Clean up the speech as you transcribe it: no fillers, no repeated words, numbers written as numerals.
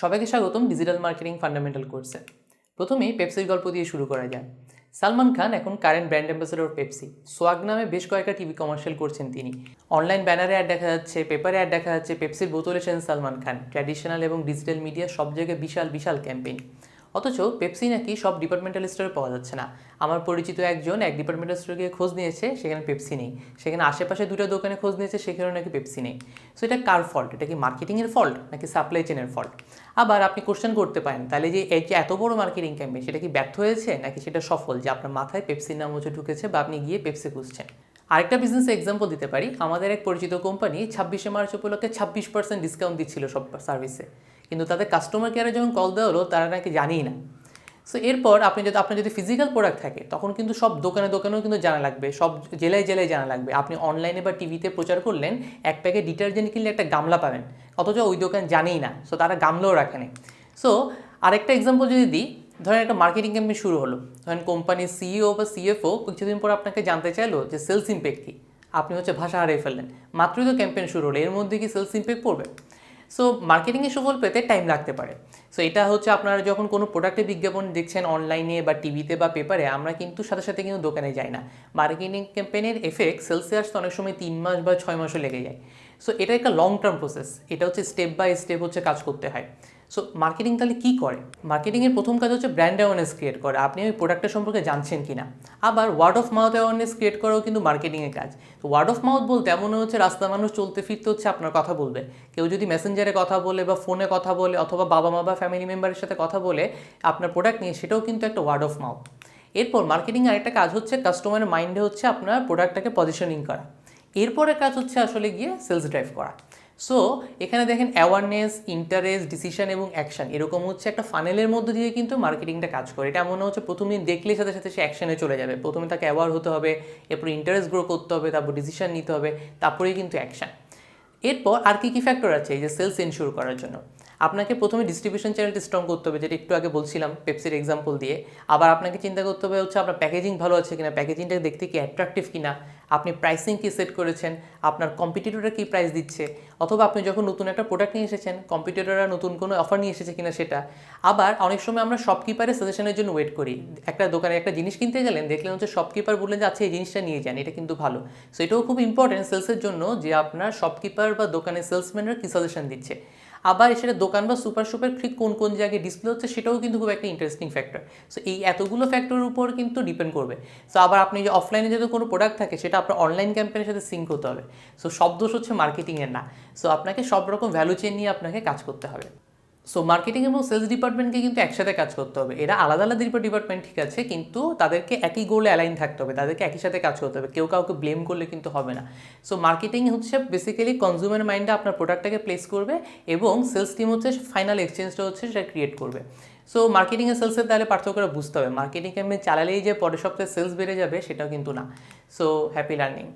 সবাইকে স্বাগতম digital marketing fundamental কোর্সে। প্রথমেই পেপসির গল্প দিয়ে শুরু করা যায়। সালমান খান এখন current brand ambassador Pepsi. Swag নামে বেশ কয়েকটা টিভি কমার্শিয়াল করছেন তিনি। অনলাইন ব্যানারে অ্যাড দেখা যাচ্ছে, পেপারে অ্যাড দেখা যাচ্ছে, পেপসির বোতলে সেন সালমান খান। ট্র্যাডিশনাল এবং ডিজিটাল মিডিয়া সব জায়গায় বিশাল বিশাল ক্যাম্পেইন। অথচ পেপসি নাকি সব ডিপার্টমেন্টাল স্টোরে পাওয়া যাচ্ছে না। আমার পরিচিত একজন এক ডিপার্টমেন্টাল স্টোরে গিয়ে খোঁজ নিয়েছে, সেখানে পেপসি নেই। সেখানে আশেপাশে দুটো দোকানে খোঁজ নিয়েছে, সেখানেও নাকি পেপসি নেই। সো এটা কার ফল্ট? এটা কি মার্কেটিংয়ের ফল্ট নাকি সাপ্লাই চেনের ফল্ট? আবার আপনি কোশ্চেন করতে পারেন, তাহলে যে এই যে এত বড় মার্কেটিং ক্যাম্পেইন, সেটা কি ব্যর্থ হয়েছে নাকি সেটা সফল, যে আপনার মাথায় পেপসির নাম হচ্ছে ঢুকেছে বা আপনি গিয়ে পেপসি খুঁজছেন? আরেকটা বিজনেস এক্সাম্পল দিতে পারি। আমাদের এক পরিচিত কোম্পানি 26শে মার্চ উপলক্ষে 26% ডিসকাউন্ট দিচ্ছিল সব সার্ভিসে, কিন্তু তাদের কাস্টমার কেয়ারে যখন কল দেওয়া হলো, তারা নাকি জানেই না। সো এরপর আপনার যদি ফিজিক্যাল প্রোডাক্ট থাকে, তখন কিন্তু সব দোকানে দোকানেও কিন্তু জানা লাগবে, সব জেলায় জেলায় জানা লাগবে। আপনি অনলাইনে বা টিভিতে প্রচার করলেন, এক প্যাকেট ডিটারজেন্ট কিনলে একটা গামলা পাবেন, অথচ ওই দোকান জানেই না। সো তারা গামলাও রাখে নেই। সো আরেকটা এক্সাম্পল যদি দিই, ধরেন একটা মার্কেটিং ক্যাম্পেইন শুরু হলো, ধরেন কোম্পানির সিইও বা সিএফও কিছুদিন পর আপনাকে জানতে চাইলো যে সেলস ইম্প্যাক্ট কী। আপনি ভাষা হারিয়ে ফেললেন, মাত্রই তো ক্যাম্পেইন শুরু হলো, এর মধ্যে কি সেলস ইম্প্যাক্ট পড়বে? সো মার্কেটিংয়ে সফল পেতে টাইম লাগতে পারে। সো এটা আপনারা যখন কোনো প্রোডাক্টের বিজ্ঞাপন দেখছেন অনলাইনে বা টিভিতে বা পেপারে, আমরা কিন্তু সাথে সাথে কিন্তু দোকানে যাই না। মার্কেটিং ক্যাম্পেইনের এফেক্ট সেলসে আসতে অনেক সময় 3 মাস বা 6 মাসও লেগে যায়। সো এটা একটা লং টার্ম প্রসেস। এটা স্টেপ বাই স্টেপ কাজ করতে হয়। সো মার্কেটিং তাহলে কী করে? মার্কেটিংয়ের প্রথম কাজ ব্র্যান্ড অ্যাওয়ারনেস ক্রিয়েট করা। আপনি ওই প্রোডাক্টের সম্পর্কে জানছেন কি না। আবার word of mouth awareness create করাও কিন্তু মার্কেটিংয়ের কাজ। তো ওয়ার্ড অফ মাউথ বলতে এমন রাস্তার মানুষ চলতে ফিরতে আপনার কথা বলবে। কেউ যদি মেসেঞ্জারে কথা বলে বা ফোনে কথা বলে অথবা বাবা মা বা ফ্যামিলি মেম্বারের সাথে কথা বলে আপনার প্রোডাক্ট নিয়ে, সেটাও কিন্তু একটা ওয়ার্ড অফ মাউথ। এরপর মার্কেটিং আরেকটা কাজ কাস্টমারের মাইন্ডে আপনার প্রোডাক্টটাকে পজিশনিং করা। এরপরের কাজ আসলে গিয়ে সেলস ড্রাইভ করা। সো এখানে দেখেন অ্যাওয়ারনেস, ইন্টারেস্ট, ডিসিশন এবং অ্যাকশন, এরকম একটা ফানেলের মধ্যে দিয়ে কিন্তু মার্কেটিংটা কাজ করে। এটা মনে প্রথম দিন দেখলেই সাথে সাথে সে অ্যাকশনে চলে যাবে। প্রথমে তাকে অ্যাওয়ার হতে হবে, এরপর ইন্টারেস্ট গ্রো করতে হবে, তারপর ডিসিশন নিতে হবে, তারপরেই কিন্তু অ্যাকশন। এরপর আর কি ফ্যাক্টর আছে এই যে সেলস এনশিওর করার জন্য? আপনাকে প্রথমে ডিস্ট্রিবিউশন চ্যানেলটি স্ট্রং করতে হবে, যেটা একটু আগে বলছিলাম পেপসির এক্সাম্পল দিয়ে। আবার আপনাকে চিন্তা করতে হবে আপনার প্যাকেজিং ভালো আছে কিনা, প্যাকেজিংটা দেখতে কি অ্যাট্রাকটিভ কিনা, আপনি প্রাইসিং কি সেট করেছেন, আপনার কম্পিটিটররা কী প্রাইস দিচ্ছে, অথবা আপনি যখন নতুন একটা প্রোডাক্ট নিয়ে এসেছেন, কম্পিটিটররা নতুন কোনো অফার নিয়ে এসেছে কিনা সেটা। আবার অনেক সময় আমরা শপকিপারের সাজেশনের জন্য ওয়েট করি। একটা দোকানে একটা জিনিস কিনতে গেলেন, দেখলেন শপকিপার বললেন যে আচ্ছা এই জিনিসটা নিয়ে যান, এটা কিন্তু ভালো। সো এটাও খুব ইম্পর্টেন্ট সেলসের জন্য, যে আপনার শপকিপার বা দোকানের সেলসম্যানরা কী সাজেশন দিচ্ছে। আবার সেটা দোকান বা সুপার শপের ঠিক কোন কোন জায়গায় ডিসপ্লে হচ্ছে, সেটাও কিন্তু খুব একটা ইন্টারেস্টিং ফ্যাক্টর। সো এই এতগুলো ফ্যাক্টরের উপর কিন্তু ডিপেন্ড করবে। সো আবার আপনি যে অফলাইনে যদি কোনো প্রোডাক্ট থাকে, সেটা আপনার অনলাইন ক্যাম্পেইনের সাথে সিঙ্ক হতে হবে। সো সব দোষ মার্কেটিংয়ের না। সো আপনাকে সব রকম ভ্যালু চেন নিয়ে আপনাকে কাজ করতে হবে। সো মার্কেটিং এবং সেলস ডিপার্টমেন্টকে কিন্তু একসাথে কাজ করতে হবে। এরা আলাদা আলাদা ডিপার্টমেন্ট ঠিক আছে, কিন্তু তাদেরকে একই গোলে অ্যালাইন থাকতে হবে, তাদেরকে একই সাথে কাজ করতে হবে। কেউ কাউকে ব্লেম করলে কিন্তু হবে না। সো মার্কেটিং বেসিক্যালি কনজিউমার মাইন্ডে আপনার প্রোডাক্টটাকে প্লেস করবে, এবং সেলস টিম ফাইনাল এক্সচেঞ্জটা সেটা ক্রিয়েট করবে। সো মার্কেটিং এর সেলসের তাহলে পার্থক্যটা বুঝতে হবে। মার্কেটিং ক্যাম্পেইন চালালেই যে পরের সপ্তাহে সেলস বেড়ে যাবে, সেটাও কিন্তু না। So happy learning.